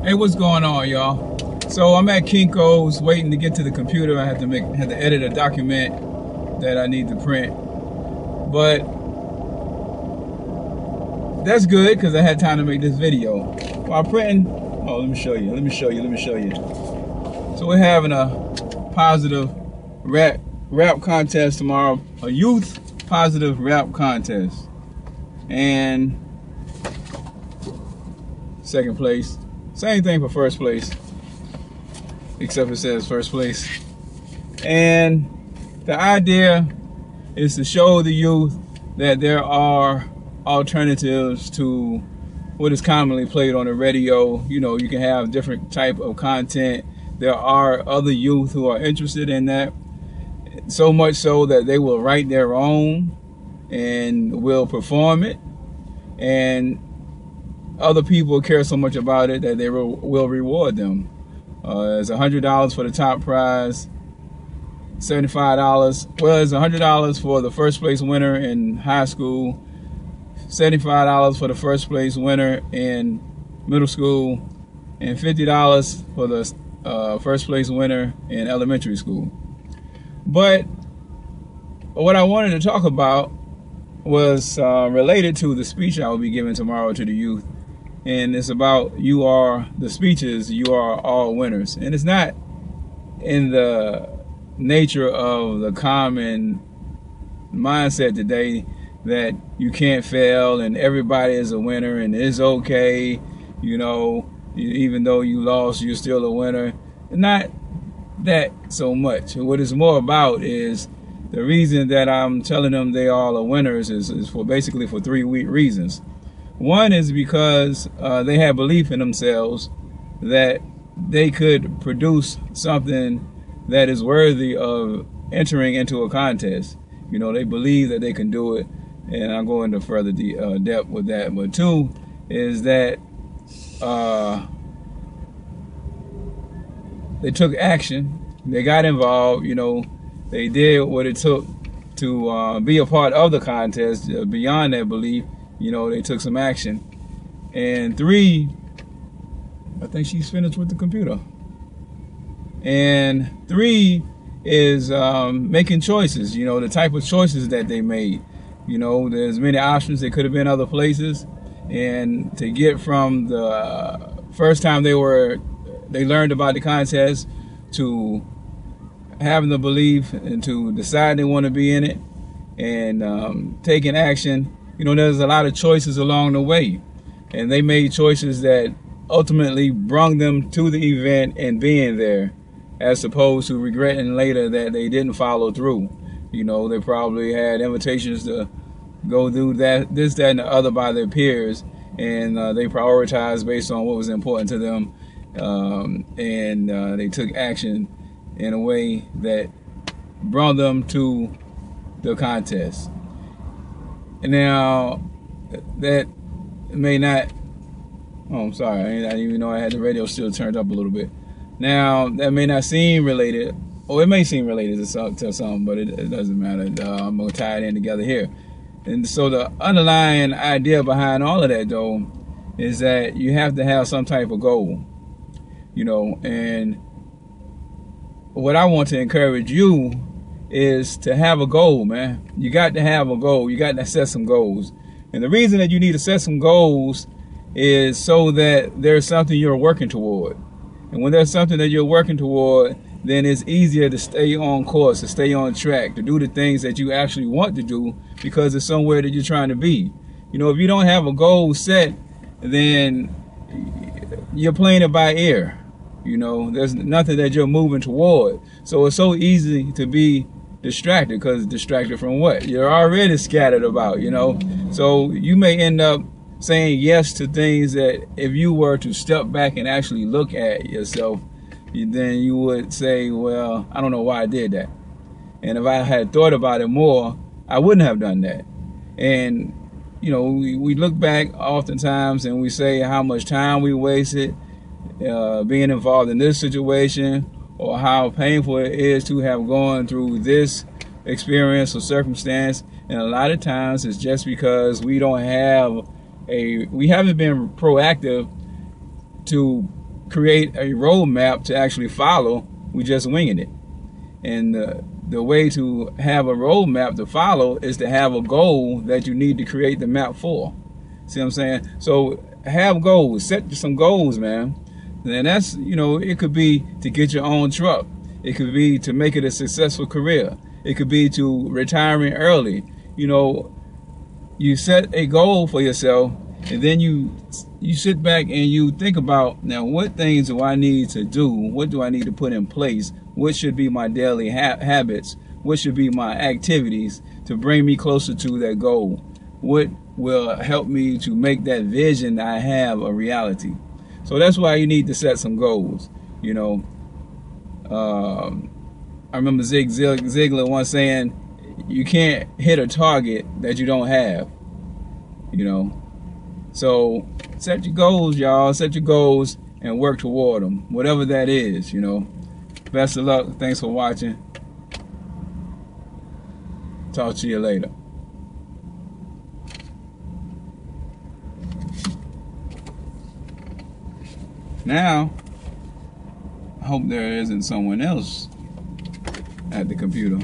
Hey, what's going on, y'all? So I'm at Kinko's waiting to get to the computer. I had to edit a document that I need to print, but that's good because I had time to make this video. While printing, oh, let me show you. So we're having a positive rap contest tomorrow, a youth positive rap contest, and second place. Same thing for first place, except it says first place. And the idea is to show the youth that there are alternatives to what is commonly played on the radio. You know, you can have different type of content. There are other youth who are interested in that, so much so that they will write their own and will perform it. And other people care so much about it that they will reward them. It's $100 for the top prize, $75. Well, it's $100 for the first place winner in high school, $75 for the first place winner in middle school, and $50 for the first place winner in elementary school. But what I wanted to talk about was related to the speech I will be giving tomorrow to the youth. And it's about you are all winners. And it's not in the nature of the common mindset today that you can't fail and everybody is a winner and it's okay, you know, even though you lost, you're still a winner. Not that so much. What it's more about is the reason that I'm telling them they all are winners is for basically for three reasons. One is because they have belief in themselves that they could produce something that is worthy of entering into a contest. You know, they believe that they can do it, and I'll go into further depth with that. But two is that they took action, they got involved, you know, they did what it took to be a part of the contest beyond their belief. You know, they took some action. And three, I think she's finished with the computer. And three is making choices, you know, the type of choices that they made. You know, there's many options. They could have been other places. And to get from the first time they learned about the contest to having the belief and to decide they want to be in it and taking action. You know, there's a lot of choices along the way, and they made choices that ultimately brought them to the event and being there, as opposed to regretting later that they didn't follow through. You know, they probably had invitations to go do this, that, and the other by their peers, and they prioritized based on what was important to them, and they took action in a way that brought them to the contest. Now, that may not, oh, I'm sorry, I didn't even know I had the radio still turned up a little bit. Now, that may not seem related, or it may seem related to something, but it doesn't matter. I'm going to tie it in together here. And so the underlying idea behind all of that, though, is that you have to have some type of goal, you know, and what I want to encourage you is to have a goal, man. You got to have a goal. You got to set some goals. And the reason that you need to set some goals is so that there's something you're working toward. And when there's something that you're working toward, then it's easier to stay on course, to stay on track, to do the things that you actually want to do because it's somewhere that you're trying to be. You know, if you don't have a goal set, then you're playing it by ear. You know, there's nothing that you're moving toward. So it's so easy to be distracted, because distracted from what? You're already scattered about, you know. So you may end up saying yes to things that if you were to step back and actually look at yourself, then you would say, well, I don't know why I did that. And if I had thought about it more, I wouldn't have done that. And, you know, we look back oftentimes and we say how much time we wasted being involved in this situation, or how painful it is to have gone through this experience or circumstance. And a lot of times it's just because we haven't been proactive to create a roadmap to actually follow. We just winging it. And the way to have a roadmap to follow is to have a goal that you need to create the map for. See what I'm saying? So have goals, set some goals, man. And that's, you know, it could be to get your own truck. It could be to make it a successful career. It could be to retiring early. You know, you set a goal for yourself, and then you sit back and you think about, now, what things do I need to do? What do I need to put in place? What should be my daily habits? What should be my activities to bring me closer to that goal? What will help me to make that vision I have a reality? So that's why you need to set some goals. You know, I remember Zig Ziglar once saying, you can't hit a target that you don't have. You know, so set your goals, y'all. Set your goals and work toward them, whatever that is. You know, best of luck. Thanks for watching. Talk to you later. Now, I hope there isn't someone else at the computer.